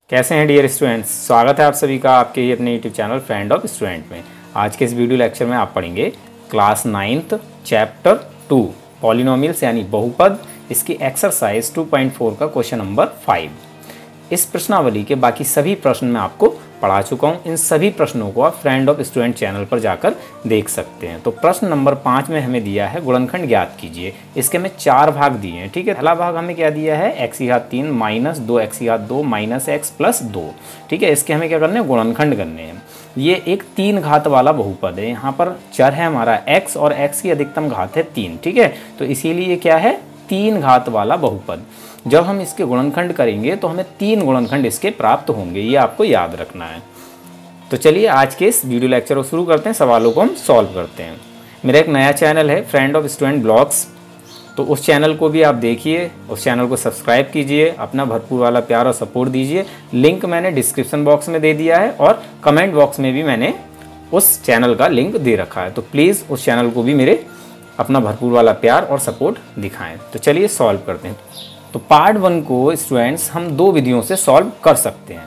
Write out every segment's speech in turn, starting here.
कैसे हैं dear students. स्वागत है आप सभी का आपके ही अपने YouTube channel friend of student में। आज के इस वीडियो लेक्चर में आप पढ़ेंगे क्लास 9th चैप्टर 2 पॉलिनोमियल्स यानी बहुपद, इसकी एक्सरसाइज 2.4 का क्वेश्चन नंबर 5। इस प्रश्नावली के बाकी सभी प्रश्न मैं आपको पढ़ा चुका हूँ। इन सभी प्रश्नों को आप फ्रेंड ऑफ स्टूडेंट चैनल पर जाकर देख सकते हैं। तो प्रश्न नंबर 5 में हमें दिया है गुणनखंड ज्ञात कीजिए। इसके हमें 4 भाग दिए हैं, ठीक है। पहला भाग हमें क्या दिया है, x की घात 3 माइनस 2x की घात 2 माइनस x प्लस 2, ठीक है। इसके हमें क्या करने हैं, गुणनखंड करने हैं। ये एक 3 घात वाला बहुपद है। यहाँ पर चर है हमारा x और x की अधिकतम घात है 3, ठीक है। तो इसीलिए क्या है, 3 घात वाला बहुपद। जब हम इसके गुणनखंड करेंगे तो हमें 3 गुणनखंड इसके प्राप्त होंगे, ये आपको याद रखना है। तो चलिए आज के इस वीडियो लेक्चर को शुरू करते हैं, सवालों को हम सॉल्व करते हैं। मेरा एक नया चैनल है फ्रेंड ऑफ स्टूडेंट ब्लॉग्स, तो उस चैनल को भी आप देखिए, उस चैनल को सब्सक्राइब कीजिए, अपना भरपूर वाला प्यार और सपोर्ट दीजिए। लिंक मैंने डिस्क्रिप्शन बॉक्स में दे दिया है और कमेंट बॉक्स में भी मैंने उस चैनल का लिंक दे रखा है। तो प्लीज़ उस चैनल को भी मेरे अपना भरपूर वाला प्यार और सपोर्ट दिखाएं। तो चलिए सॉल्व करते हैं। तो पार्ट 1 को स्टूडेंट्स हम 2 विधियों से सॉल्व कर सकते हैं।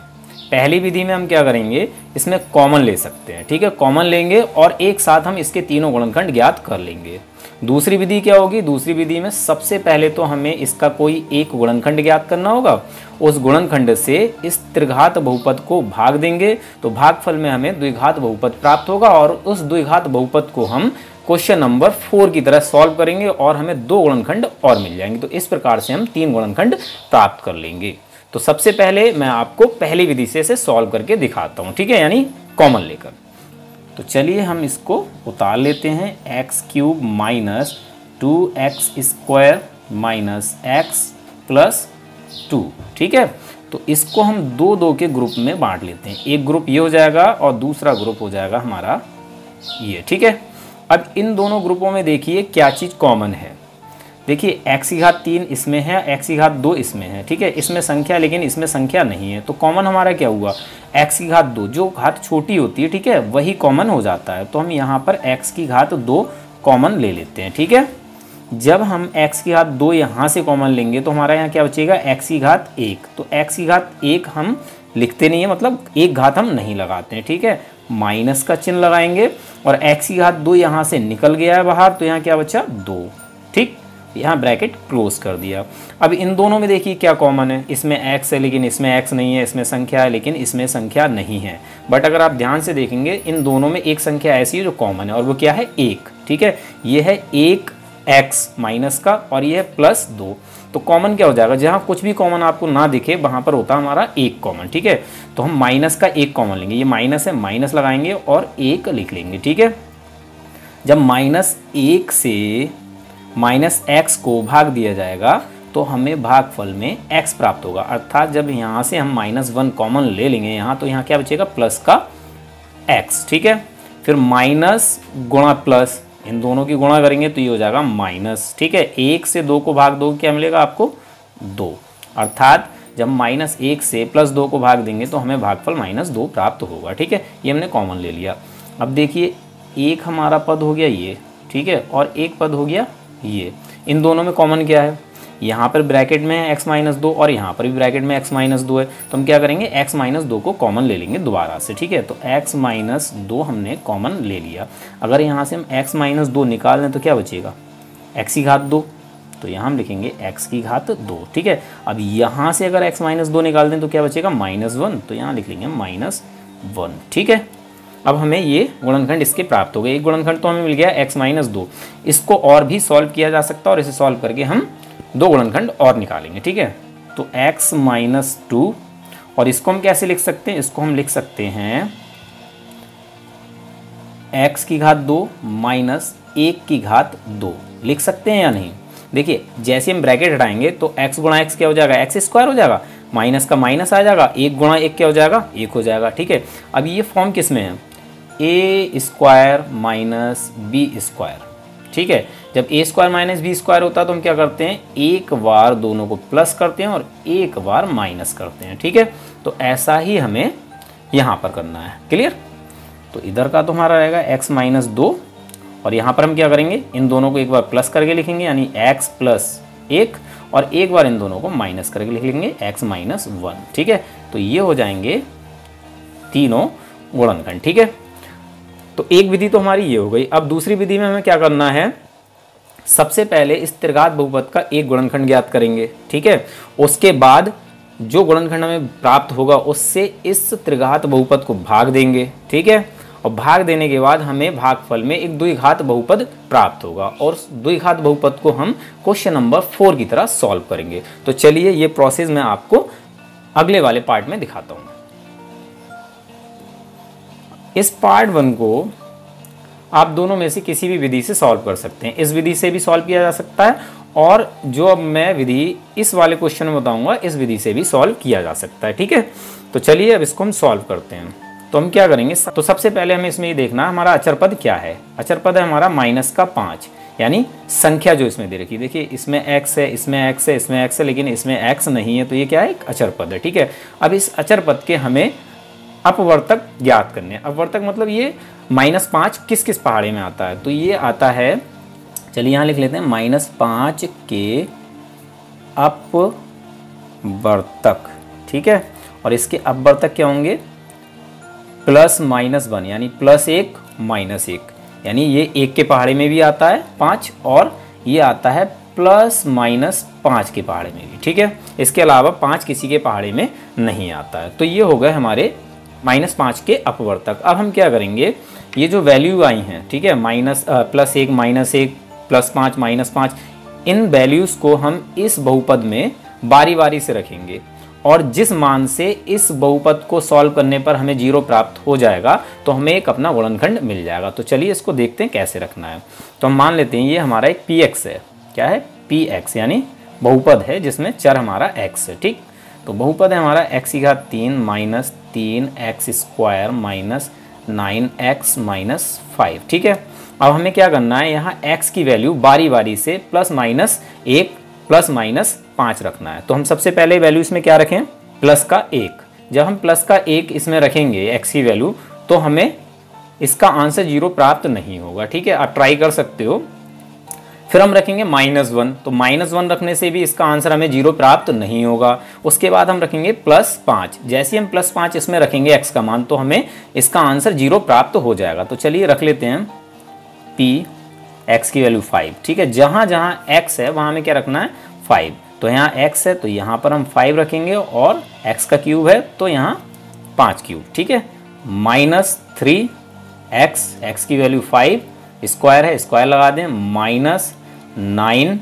पहली विधि में हम क्या करेंगे, इसमें कॉमन ले सकते हैं, ठीक है। कॉमन लेंगे और एक साथ हम इसके तीनों गुणनखंड ज्ञात कर लेंगे। दूसरी विधि क्या होगी, दूसरी विधि में सबसे पहले तो हमें इसका कोई एक गुणनखंड ज्ञात करना होगा। उस गुणनखंड से इस त्रिघात बहुपद को भाग देंगे तो भागफल में हमें द्विघात बहुपद प्राप्त होगा और उस द्विघात बहुपद को हम क्वेश्चन नंबर 4 की तरह सॉल्व करेंगे और हमें 2 गुणनखंड और मिल जाएंगे। तो इस प्रकार से हम 3 गुणनखंड प्राप्त कर लेंगे। तो सबसे पहले मैं आपको पहली विधि से इसे सॉल्व करके दिखाता हूँ, ठीक है, यानी कॉमन लेकर। तो चलिए हम इसको उतार लेते हैं। x³ minus 2x² minus x plus 2, ठीक है। तो इसको हम 2 के ग्रुप में बांट लेते हैं। एक ग्रुप ये हो जाएगा और दूसरा ग्रुप हो जाएगा हमारा ये, ठीक है। अब इन दोनों ग्रुपों में देखिए क्या चीज़ कॉमन है। देखिए x की घात 3 इसमें है, x की घात 2 इसमें है, ठीक है। इसमें संख्या लेकिन इसमें संख्या नहीं है। तो कॉमन हमारा क्या हुआ, x की घात 2, जो घात छोटी होती है, ठीक है, वही कॉमन हो जाता है। तो हम यहाँ पर x की घात 2 कॉमन ले लेते हैं, ठीक है। जब हम x की घात 2 यहाँ से कॉमन लेंगे तो हमारा यहाँ क्या बचेगा, x की घात 1। तो x की घात 1 हम लिखते नहीं है, मतलब एक घात हम नहीं लगाते हैं, ठीक है। माइनस का चिन्ह लगाएंगे और x की घात 2 यहाँ से निकल गया है बाहर, तो यहाँ क्या बचा 2, ठीक। यहाँ ब्रैकेट क्लोज कर दिया। अब इन दोनों में देखिए क्या कॉमन है, इसमें x है लेकिन इसमें x नहीं है, इसमें संख्या है लेकिन इसमें संख्या नहीं है। बट अगर आप ध्यान से देखेंगे इन दोनों में एक संख्या ऐसी है जो कॉमन है और वो क्या है, 1, ठीक है। ये है 1x माइनस का और ये है प्लस 2। तो कॉमन क्या हो जाएगा, जहाँ कुछ भी कॉमन आपको ना दिखे वहाँ पर होता है हमारा 1 कॉमन, ठीक है। तो हम माइनस का 1 कॉमन लेंगे, ये माइनस है, माइनस लगाएंगे और 1 लिख लेंगे, ठीक है। जब -1 से -x को भाग दिया जाएगा तो हमें भागफल में x प्राप्त होगा। अर्थात जब यहाँ से हम -1 कॉमन ले लेंगे यहाँ, तो यहाँ क्या बचेगा, प्लस का x, ठीक है। फिर माइनस गुणा प्लस, इन दोनों की गुणा करेंगे तो ये हो जाएगा माइनस, ठीक है। 1 से 2 को भाग दो, क्या मिलेगा आपको, 2। अर्थात जब -1 से +2 को भाग देंगे तो हमें भागफल -2 प्राप्त होगा, ठीक है। ये हमने कॉमन ले लिया। अब देखिए एक हमारा पद हो गया ये, ठीक है, और एक पद हो गया ये। इन दोनों में कॉमन क्या है, यहाँ पर ब्रैकेट में है x-2 और यहाँ पर भी ब्रैकेट में x-2 है। तो हम क्या करेंगे, x-2 को कॉमन ले लेंगे दोबारा से, ठीक है। तो x-2 हमने कॉमन ले लिया। अगर यहाँ से हम x-2 निकाल दें तो क्या बचेगा, x की घात 2। तो यहाँ हम लिखेंगे x की घात 2, ठीक है। अब यहाँ से अगर x-2 निकाल दें तो क्या बचेगा, -1। तो यहाँ लिख लेंगे -1, ठीक है। अब हमें ये गुणनखंड इसके प्राप्त हो गए। एक गुणनखंड तो हमें मिल गया x-2। इसको और भी सॉल्व किया जा सकता है और इसे सॉल्व करके हम 2 गुणनखंड और निकालेंगे, ठीक है। तो x-2 और इसको हम कैसे लिख सकते हैं, इसको हम लिख सकते हैं x की घात 2 माइनस 1 की घात 2 लिख सकते हैं या नहीं। देखिए जैसे हम ब्रैकेट हटाएंगे तो x गुणा x क्या हो जाएगा, x² हो जाएगा, माइनस का माइनस आ जाएगा, 1 गुणा 1 क्या हो जाएगा, 1 हो जाएगा, ठीक है। अब ये फॉर्म किस में है, a² माइनस b², ठीक है। जब a² माइनस b² होता है तो हम क्या करते हैं, एक बार दोनों को प्लस करते हैं और एक बार माइनस करते हैं, ठीक है। तो ऐसा ही हमें यहाँ पर करना है, क्लियर। तो इधर का तो हमारा रहेगा x-2 और यहाँ पर हम क्या करेंगे, इन दोनों को एक बार प्लस करके लिखेंगे यानी x + 1 और एक बार इन दोनों को माइनस करके लिख लेंगे x-1, ठीक है। तो ये हो जाएंगे तीनों गुणनखंड। ठीक है, तो एक विधि तो हमारी ये हो गई। अब दूसरी विधि में हमें क्या करना है, सबसे पहले इस त्रिघात बहुपद का एक गुणनखंड ज्ञात करेंगे। ठीक है, उसके बाद जो गुणनखंड हमें प्राप्त होगा उससे इस त्रिघात बहुपद को भाग देंगे। ठीक है, और भाग देने के बाद हमें भागफल में एक द्विघात बहुपद प्राप्त होगा और द्विघात बहुपद को हम क्वेश्चन नंबर 4 की तरह सॉल्व करेंगे। तो चलिए ये प्रोसेस मैं आपको अगले वाले पार्ट में दिखाता हूँ। इस पार्ट 1 को आप दोनों में से किसी भी विधि से सॉल्व कर सकते हैं। इस विधि से भी सॉल्व किया जा सकता है और जो अब मैं विधि इस वाले क्वेश्चन में बताऊंगा इस विधि से भी सॉल्व किया जा सकता है। ठीक है, तो चलिए अब इसको हम सॉल्व करते हैं। तो हम क्या करेंगे, तो सबसे पहले हमें इसमें ये देखना हमारा अचर पद क्या है। अचर पद है हमारा -5, यानी संख्या जो इसमें दे रखी है। देखिए इसमें x है, इसमें x है, इसमें x है, लेकिन इसमें x नहीं है, तो ये क्या है, एक अचर पद है। ठीक है, अब इस अचर पद के हमें अपवर्तक ज्ञात करने हैं। अपवर्तक मतलब ये -5 किस किस पहाड़े में आता है, तो ये आता है, चलिए यहाँ लिख लेते हैं, -5 के अपवर्तक। ठीक है, और इसके अपवर्तक क्या होंगे, +-1 यानी +1 -1, यानी ये 1 के पहाड़े में भी आता है 5 और ये आता है +-5 के पहाड़े में भी। ठीक है, इसके अलावा 5 किसी के पहाड़े में नहीं आता है। तो ये हो गए हमारे -5 के अपवर्तक। अब हम क्या करेंगे, ये जो वैल्यू आई हैं, ठीक है, +1 -1 +5 -5, इन वैल्यूज़ को हम इस बहुपद में बारी बारी से रखेंगे और जिस मान से इस बहुपद को सॉल्व करने पर हमें 0 प्राप्त हो जाएगा तो हमें एक अपना गुणनखंड मिल जाएगा। तो चलिए इसको देखते हैं कैसे रखना है। तो हम मान लेते हैं ये हमारा एक px है। क्या है, px, यानी बहुपद है जिसमें चर हमारा x है। ठीक, तो बहुपद है हमारा x की घात 3 -3x² -9x -5। ठीक है, अब हमें क्या करना है, यहाँ x की वैल्यू बारी बारी से +-1 +-5 रखना है। तो हम सबसे पहले वैल्यू इसमें क्या रखें, +1। जब हम +1 इसमें रखेंगे x की वैल्यू, तो हमें इसका आंसर 0 प्राप्त नहीं होगा। ठीक है, आप ट्राई कर सकते हो। फिर हम रखेंगे -1, तो -1 रखने से भी इसका आंसर हमें 0 प्राप्त नहीं होगा। उसके बाद हम रखेंगे +5। जैसे हम +5 इसमें रखेंगे x का मान, तो हमें इसका आंसर 0 प्राप्त हो जाएगा। तो चलिए रख लेते हैं p x की वैल्यू 5। ठीक है, जहाँ जहाँ x है वहाँ हमें क्या रखना है, 5। तो यहाँ x है तो यहाँ पर हम 5 रखेंगे और x का क्यूब है तो यहाँ 5 क्यूब। ठीक है, -3x, x की वैल्यू 5, स्क्वायर है, स्क्वायर लगा दें, -9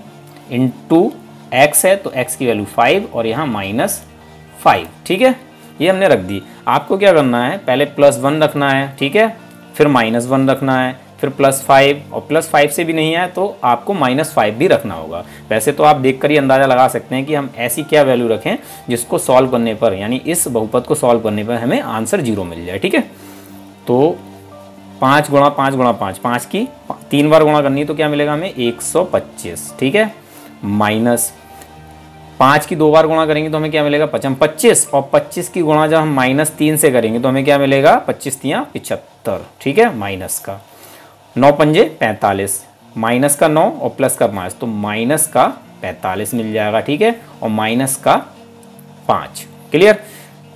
इंटू x है तो x की वैल्यू 5 और यहाँ -5। ठीक है, ये हमने रख दी। आपको क्या करना है, पहले +1 रखना है। ठीक है, फिर -1 रखना है, फिर +5, और +5 से भी नहीं आए तो आपको -5 भी रखना होगा। वैसे तो आप देखकर ही अंदाज़ा लगा सकते हैं कि हम ऐसी क्या वैल्यू रखें जिसको सॉल्व करने पर, यानी इस बहुपद को सॉल्व करने पर हमें आंसर 0 मिल जाए। ठीक है, तो 5 × 5 × 5, 5 की 3 बार गुणा करनी है तो क्या मिलेगा हमें, 125। ठीक है, -5 की 2 बार गुणा करेंगे तो हमें क्या मिलेगा, 25, और 25 की गुणा जब हम -3 से करेंगे तो हमें क्या मिलेगा, 25 × 75। ठीक है, माइनस का 9 पंजे 45, माइनस का 9 और प्लस का 5, तो माइनस का 45 मिल जाएगा। ठीक है, और माइनस का 5। क्लियर,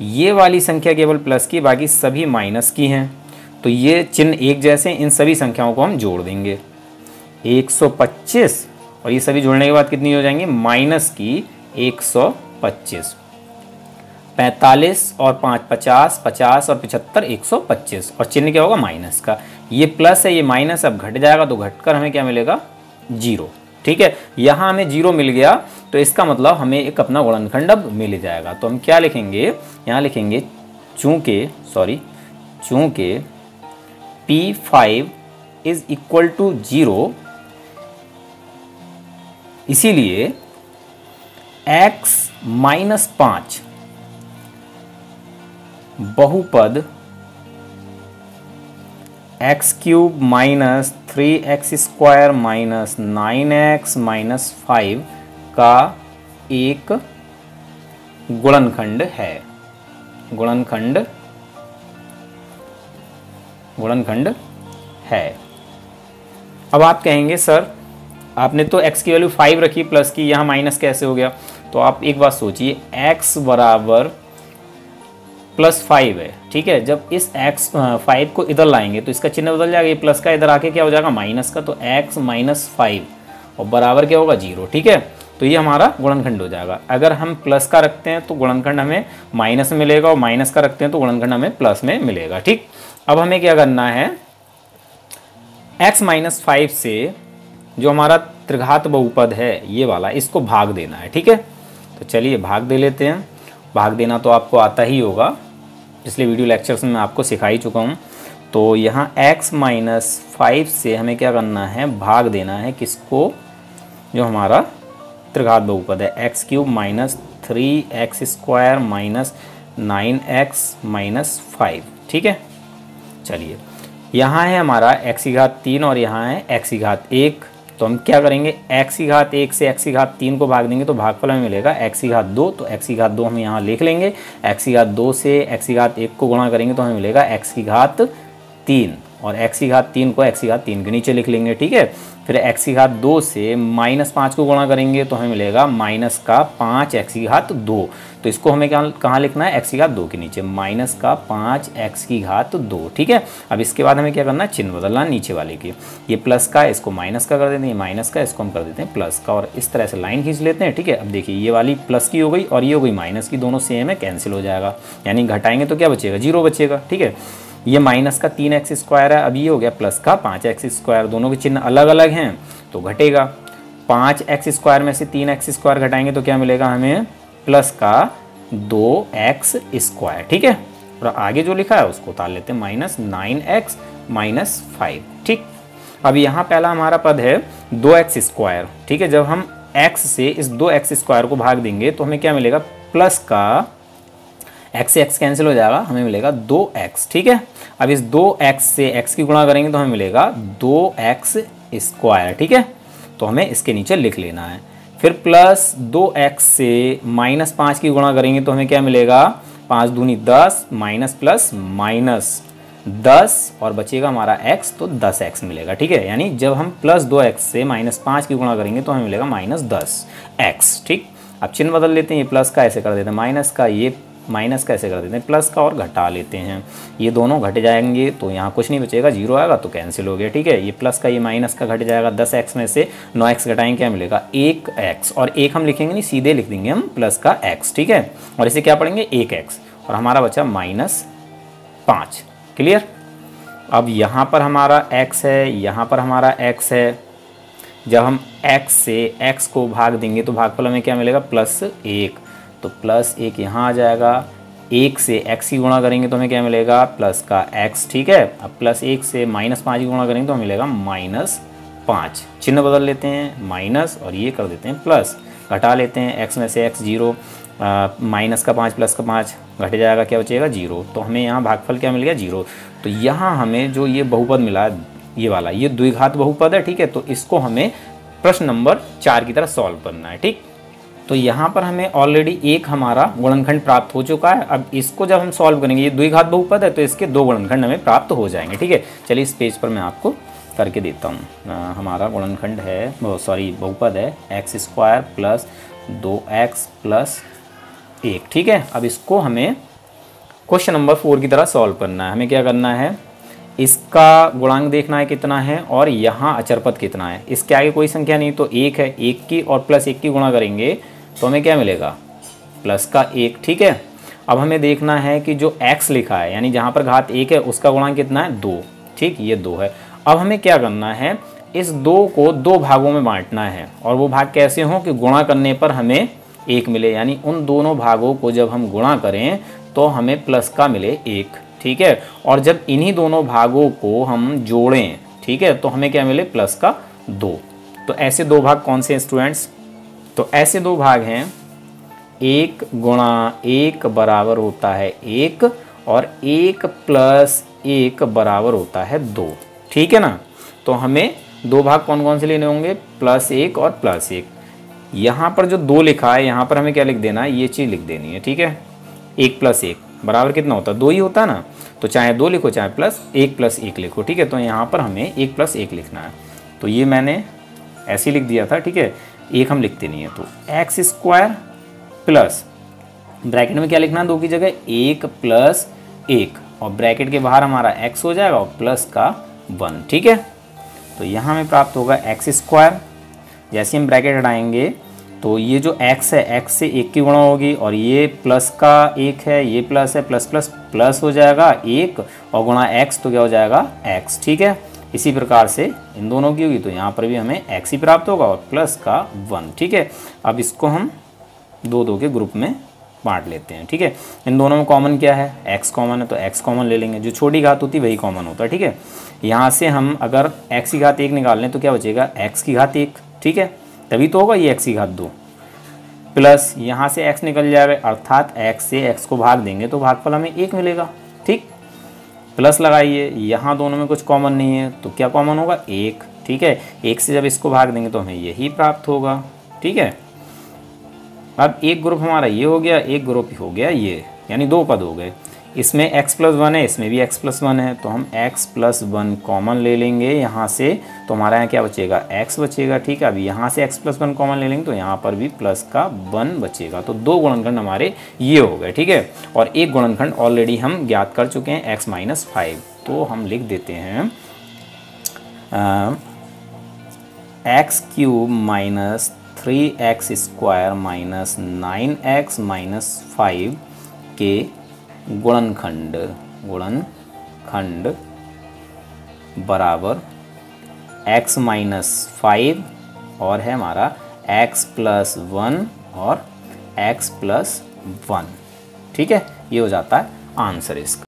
ये वाली संख्या केवल प्लस की, बाकी सभी माइनस की हैं। तो ये चिन्ह एक जैसे, इन सभी संख्याओं को हम जोड़ देंगे, 125, और ये सभी जोड़ने के बाद कितनी हो जाएंगी, माइनस की 125, 45 और 5 50, 50 और 75 125, और चिन्ह क्या होगा, माइनस का। ये प्लस है, ये माइनस, अब घट जाएगा तो घटकर हमें क्या मिलेगा, 0। ठीक है, यहाँ हमें 0 मिल गया तो इसका मतलब हमें एक अपना गुणनखंड अब मिल जाएगा। तो हम क्या लिखेंगे, यहाँ लिखेंगे चूँकि P5 = 0, इसीलिए x - 5 बहुपद x³ - 3x² - 9x - 5 का एक गुणनखंड है। गुणनखंड है। अब आप कहेंगे सर आपने तो x की वैल्यू 5 रखी प्लस की, यहाँ माइनस कैसे हो गया। तो आप एक बात सोचिए, x बराबर +5 है, ठीक है। जब इस x 5 को इधर लाएंगे तो इसका चिन्ह बदल जाएगा, ये प्लस का इधर आके क्या हो जाएगा माइनस का, तो x माइनस 5 और बराबर क्या होगा 0, ठीक है। तो ये हमारा गुणनखंड हो जाएगा। अगर हम प्लस का रखते हैं तो गुणनखंड हमें माइनस में मिलेगा, और माइनस का रखते हैं तो गुणनखंड हमें प्लस में मिलेगा, ठीक। अब हमें क्या करना है, x माइनस 5 से जो हमारा त्रिघात बहुपद है ये वाला, इसको भाग देना है, ठीक है। तो चलिए भाग दे लेते हैं। भाग देना तो आपको आता ही होगा, पिछले वीडियो लेक्चर्स में मैं आपको सिखा ही चुका हूँ। तो यहाँ x माइनस 5 से हमें क्या करना है, भाग देना है किसको, जो हमारा त्रिघात बहुपद है x³ minus 3x² minus 9x minus 5, ठीक है। चलिए यहाँ है हमारा x3 और यहाँ है x1, तो हम क्या करेंगे, x1 से x3 को भाग देंगे तो भागफल में मिलेगा x2, तो x2 हम यहाँ लिख लेंगे। x2 से x1 को गुणा करेंगे तो हमें मिलेगा x3, और x3 को x3 के नीचे लिख लेंगे, ठीक है। फिर x2 से -5 को गुणा करेंगे तो हमें मिलेगा माइनस का 5x2, तो इसको हमें कहाँ लिखना है, x2 के नीचे माइनस का 5x2, ठीक है। अब इसके बाद हमें क्या करना है, चिन्ह बदलना है नीचे वाले की, ये प्लस का इसको माइनस का कर देते हैं, माइनस का इसको हम कर देते हैं प्लस का, और इस तरह से लाइन खींच लेते हैं, ठीक है। अब देखिए ये वाली प्लस की हो गई और ये हो गई माइनस की, दोनों सेम है, कैंसिल हो जाएगा, यानी घटाएंगे तो क्या बचेगा, 0 बचेगा, ठीक है। ये माइनस का 3x² है, अब ये हो गया प्लस का 5x², दोनों के चिन्ह अलग अलग हैं तो घटेगा। 5x² में से 3x² घटाएंगे तो क्या मिलेगा हमें, प्लस का 2x², ठीक है। और आगे जो लिखा है उसको उतार लेते हैं, माइनस 9x माइनस 5, ठीक। अब यहाँ पहला हमारा पद है 2x², ठीक है। जब हम x से इस 2x² को भाग देंगे तो हमें क्या मिलेगा, प्लस का x से x कैंसिल हो जाएगा, हमें मिलेगा 2x, ठीक है। अब इस 2x से x की गुणा करेंगे तो हमें मिलेगा 2x², ठीक है। तो हमें इसके नीचे लिख लेना है। फिर प्लस 2x से -5 की गुणा करेंगे तो हमें क्या मिलेगा, 5 दूनी 10, माइनस प्लस माइनस 10 और बचेगा हमारा x, तो 10x मिलेगा, ठीक है। यानी जब हम प्लस 2x से -5 की गुणा करेंगे तो हमें मिलेगा -10x, ठीक। अब चिन्ह बदल लेते हैं, ये प्लस का ऐसे कर देते हैं माइनस का, ये माइनस का ऐसे कर देते हैं प्लस का, और घटा लेते हैं, ये दोनों घट जाएंगे तो यहाँ कुछ नहीं बचेगा, 0 आएगा तो कैंसिल हो गया, ठीक है। ये प्लस का ये माइनस का घट जाएगा, 10x में से 9x घटाएंगे क्या मिलेगा 1x, और 1 हम लिखेंगे नहीं, सीधे लिख देंगे हम प्लस का x, ठीक है। और इसे क्या पढ़ेंगे 1x, और हमारा बचा -5, क्लियर। अब यहाँ पर हमारा x है, यहाँ पर हमारा x है। जब हम x से x को भाग देंगे तो भागफल में क्या मिलेगा, +1, तो +1 यहाँ आ जाएगा। 1 से x की गुणा करेंगे तो हमें क्या मिलेगा, प्लस का x, ठीक है। अब +1 से -5 की गुणा करेंगे तो हमें मिलेगा -5, चिन्ह बदल लेते हैं माइनस और ये कर देते हैं प्लस, घटा लेते हैं x में से x 0, माइनस का 5 प्लस का 5 घट जाएगा, क्या बचेगा 0, तो हमें यहाँ भागफल क्या मिल गया 0। तो यहाँ हमें जो ये बहुपद मिला ये वाला, ये द्विघात बहुपद है, ठीक है। तो इसको हमें प्रश्न नंबर 4 की तरह सॉल्व करना है, ठीक। तो यहाँ पर हमें ऑलरेडी एक हमारा गुणनखंड प्राप्त हो चुका है। अब इसको जब हम सॉल्व करेंगे, ये द्विघात बहुपद है तो इसके 2 गुणनखंड हमें प्राप्त हो जाएंगे, ठीक है। चलिए इस पेज पर मैं आपको करके देता हूँ। हमारा गुणनखंड है, बहुपद है x² प्लस 2x प्लस 1, ठीक है। अब इसको हमें क्वेश्चन नंबर 4 की तरह सॉल्व करना है। हमें क्या करना है, इसका गुणांक देखना है कितना है और यहाँ अचर पद कितना है। इसके आगे कोई संख्या नहीं तो 1 है, 1 की और +1 की गुणा करेंगे तो हमें क्या मिलेगा, प्लस का 1, ठीक है। अब हमें देखना है कि जो x लिखा है यानी जहाँ पर घात 1 है उसका गुणांक कितना है, 2, ठीक, ये 2 है। अब हमें क्या करना है, इस 2 को 2 भागों में बांटना है, और वो भाग कैसे हों कि गुणा करने पर हमें 1 मिले, यानी उन दोनों भागों को जब हम गुणा करें तो हमें प्लस का मिले 1, ठीक है। और जब इन्हीं दोनों भागों को हम जोड़ें, ठीक है, तो हमें क्या मिले प्लस का 2। तो ऐसे 2 भाग कौन से हैं स्टूडेंट्स, तो ऐसे 2 भाग हैं 1 गुणा 1 बराबर होता है 1 और 1 + 1 बराबर होता है 2, ठीक है ना। तो हमें 2 भाग कौन कौन से लेने होंगे, +1 और +1। यहाँ पर जो 2 लिखा है यहाँ पर हमें क्या लिख देना है, ये चीज़ लिख देनी है, ठीक है। 1 + 1 बराबर कितना होता है, 2 ही होता है ना। तो चाहे 2 लिखो चाहे +1 + 1 लिखो, ठीक है। तो यहाँ पर हमें 1 + 1 लिखना है, तो ये मैंने ऐसे ही लिख दिया था, ठीक है। 1 हम लिखते नहीं है, तो x² प्लस ब्रैकेट में क्या लिखना है 2 की जगह 1 प्लस 1 और ब्रैकेट के बाहर हमारा x हो जाएगा और प्लस का 1। ठीक है, तो यहाँ हमें प्राप्त होगा एक्स स्क्वायर। जैसे हम ब्रैकेट हटाएंगे तो ये जो x है x से 1 की गुणा होगी और ये प्लस का 1 है, ये प्लस है, प्लस प्लस प्लस हो जाएगा 1 और गुणा x तो क्या हो जाएगा x। ठीक है, इसी प्रकार से इन दोनों की होगी तो यहाँ पर भी हमें x ही प्राप्त होगा और प्लस का 1। ठीक है, अब इसको हम 2 के ग्रुप में बांट लेते हैं। ठीक है, इन दोनों में कॉमन क्या है, x कॉमन है तो x कॉमन ले लेंगे, जो छोटी घात होती है वही कॉमन होता है। ठीक है, यहाँ से हम अगर x की घात 1 निकाल लें तो क्या बचेगा x की घात 1। ठीक है, तभी तो होगा ये x की घात 2 प्लस यहाँ से x निकल जाएगा अर्थात x से x को भाग देंगे तो भागफल हमें 1 मिलेगा। ठीक, प्लस लगाइए, यहाँ दोनों में कुछ कॉमन नहीं है तो क्या कॉमन होगा 1। ठीक है, 1 से जब इसको भाग देंगे तो हमें यही प्राप्त होगा। ठीक है, अब एक ग्रुप हमारा ये हो गया, एक ग्रुप हो गया ये, यानी 2 पद हो गए। इसमें x + 1 है, इसमें भी x + 1 है तो हम x + 1 कॉमन ले लेंगे यहाँ से, तो हमारा यहाँ क्या बचेगा x बचेगा। ठीक है, अभी यहाँ से x + 1 कॉमन ले लेंगे तो यहाँ पर भी प्लस का 1 बचेगा। तो 2 गुणनखंड हमारे ये हो गए। ठीक है, और एक गुणनखंड ऑलरेडी हम ज्ञात कर चुके हैं x - 5, तो हम लिख देते हैं x³ - 3x² - 9x - 5 के गुणनखंड बराबर x - 5 और है हमारा x + 1 और x + 1। ठीक है, ये हो जाता है आंसर इसका।